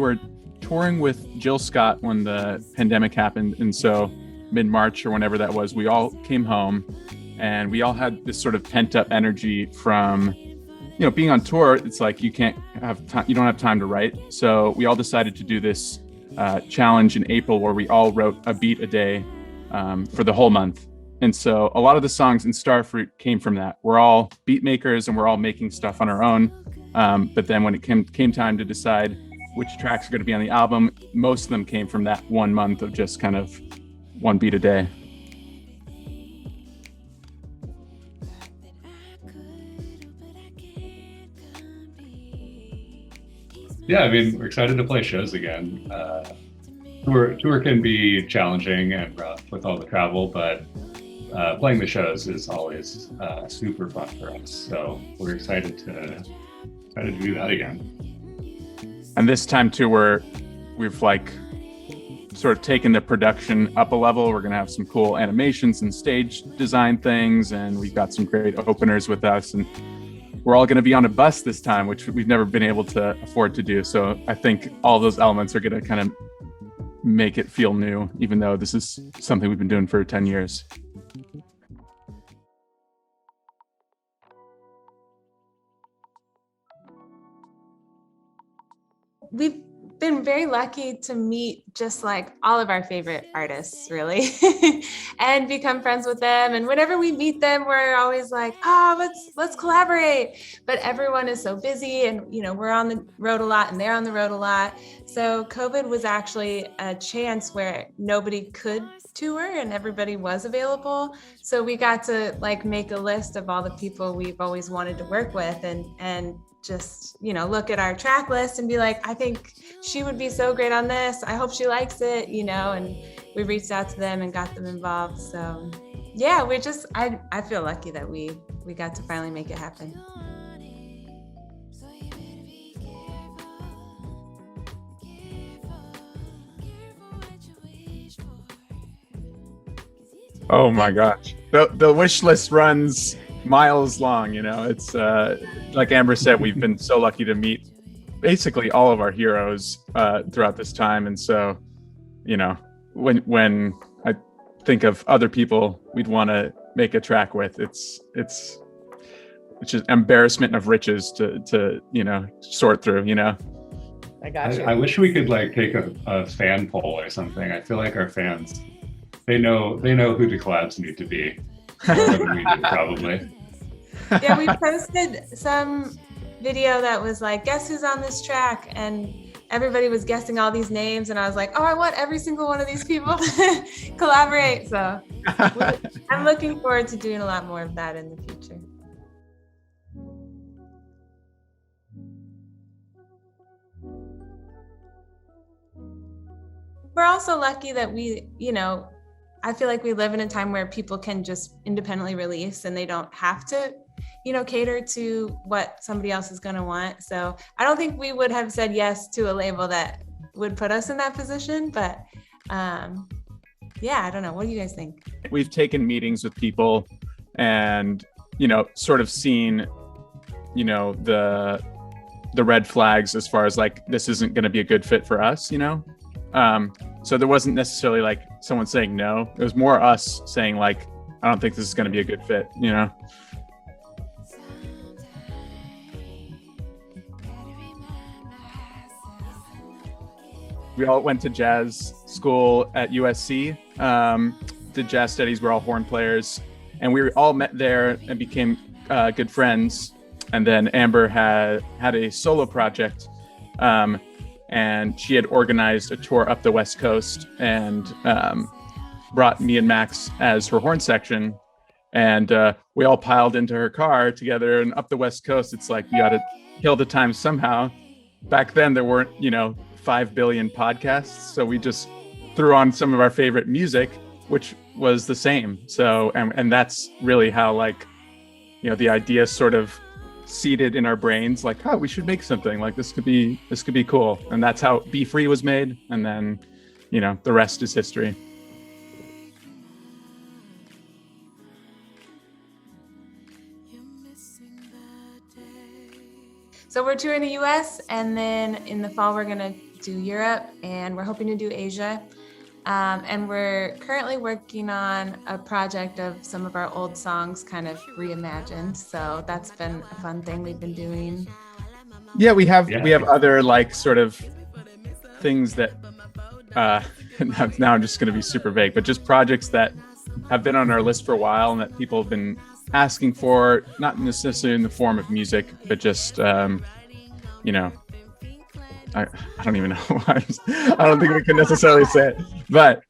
were touring with Jill Scott when the pandemic happened. And so mid-March or whenever that was, we all came home and we all had this sort of pent up energy from, being on tour. It's like you don't have time to write. So we all decided to do this challenge in April where we all wrote a beat a day for the whole month. And so a lot of the songs in Starfruit came from that. We're all beat makers and we're all making stuff on our own. But then when it came time to decide which tracks are going to be on the album, most of them came from that 1 month of just kind of one beat a day. Yeah, I mean, we're excited to play shows again. Tour can be challenging and rough with all the travel, but playing the shows is always super fun for us. So we're excited to do that again. And this time too, we've like sort of taken the production up a level. We're gonna have some cool animations and stage design things, and we've got some great openers with us. And we're all going to be on a bus this time, which we've never been able to afford to do. So I think all those elements are going to kind of make it feel new, even though this is something we've been doing for 10 years. We've been very lucky to meet just like all of our favorite artists, really, and become friends with them. And whenever we meet them, we're always like, let's collaborate. But everyone is so busy, and we're on the road a lot and they're on the road a lot. So COVID was actually a chance where nobody could tour and everybody was available. So we got to like make a list of all the people we've always wanted to work with and just, look at our track list and be like, I think she would be so great on this. I hope she likes it, and we reached out to them and got them involved. So yeah, I feel lucky that we got to finally make it happen. Oh my gosh. The wish list runs miles long, it's like Amber said, we've been so lucky to meet basically all of our heroes throughout this time. And so, when I think of other people we'd want to make a track with, it's just embarrassment of riches to sort through. I got you. I wish we could like take a fan poll or something. I feel like our fans, they know who the collabs need to be. More than we do, probably. Yeah, we posted some video that was like, guess who's on this track? And everybody was guessing all these names. And I was like, I want every single one of these people to collaborate. So I'm looking forward to doing a lot more of that in the future. We're also lucky that we, I feel like we live in a time where people can just independently release and they don't have to, cater to what somebody else is going to want. So I don't think we would have said yes to a label that would put us in that position. But yeah, I don't know. What do you guys think? We've taken meetings with people and, sort of seen, the red flags as far as like, this isn't going to be a good fit for us, So there wasn't necessarily like someone saying no. It was more us saying like, I don't think this is going to be a good fit, We all went to jazz school at USC, did jazz studies. We're all horn players, and we all met there and became good friends. And then Amber had a solo project, and she had organized a tour up the West Coast and brought me and Max as her horn section. And we all piled into her car together and up the West Coast. It's like, you got to kill the time somehow. Back then, there weren't, 5 billion podcasts. So we just threw on some of our favorite music, which was the same. So, and that's really how like, the idea sort of seeded in our brains, like, oh, we should make something like this could be cool. And that's how Be Free was made. And then, the rest is history. So we're touring the US, and then in the fall, we're going to do Europe, and we're hoping to do Asia. And we're currently working on a project of some of our old songs kind of reimagined. So that's been a fun thing we've been doing. Yeah, we have other like sort of things that now I'm just going to be super vague, but just projects that have been on our list for a while and that people have been asking for, not necessarily in the form of music, but just you know, I don't even know why. I don't think we can necessarily say it, but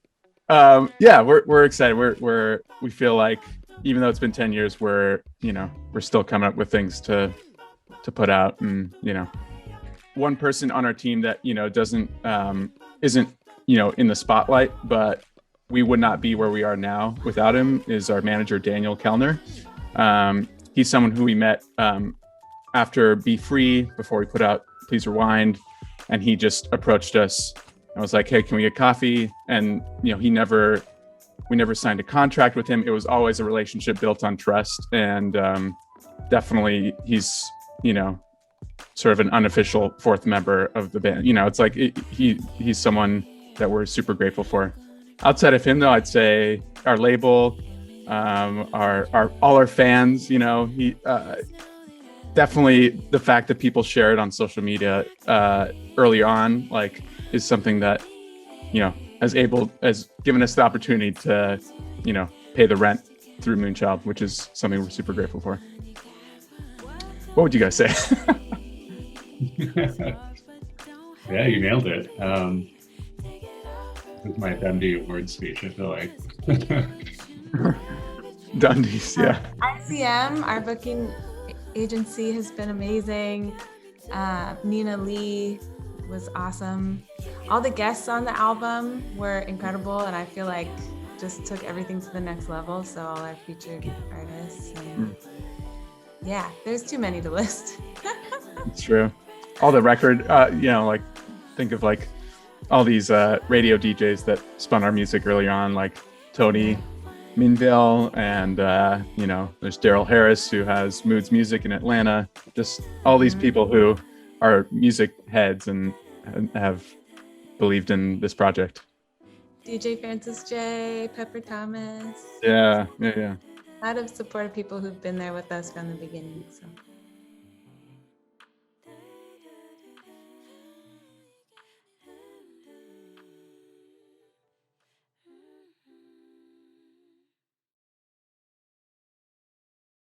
yeah, we're excited. We feel like even though it's been 10 years, we're still coming up with things to put out. And one person on our team that isn't in the spotlight, but we would not be where we are now without him, is our manager Daniel Kellner. He's someone who we met after Be Free, before we put out Please Rewind, and he just approached us. I was like, hey, can we get coffee? And we never signed a contract with him. It was always a relationship built on trust, and definitely he's sort of an unofficial fourth member of the band. It's like he's someone that we're super grateful for. Outside of him, though, I'd say our label, all our fans. He definitely, the fact that people share it on social media early on, like, is something that has given us the opportunity to pay the rent through Moonchild, which is something we're super grateful for. What would you guys say? Yeah, you nailed it. This is my Dundee award speech, I feel like. Dundee's, yeah. ICM, our booking agency, has been amazing. Nina Lee was awesome. All the guests on the album were incredible, and I feel like just took everything to the next level. So all our featured artists, and yeah, there's too many to list. It's true. All the record, like, think of like all these radio DJs that spun our music early on, like Tony Minville, and there's Daryl Harris, who has Moods Music in Atlanta. Just all these people who are music heads and have believed in this project. DJ Francis J, Pepper Thomas. Yeah. A lot of supportive people who've been there with us from the beginning. So.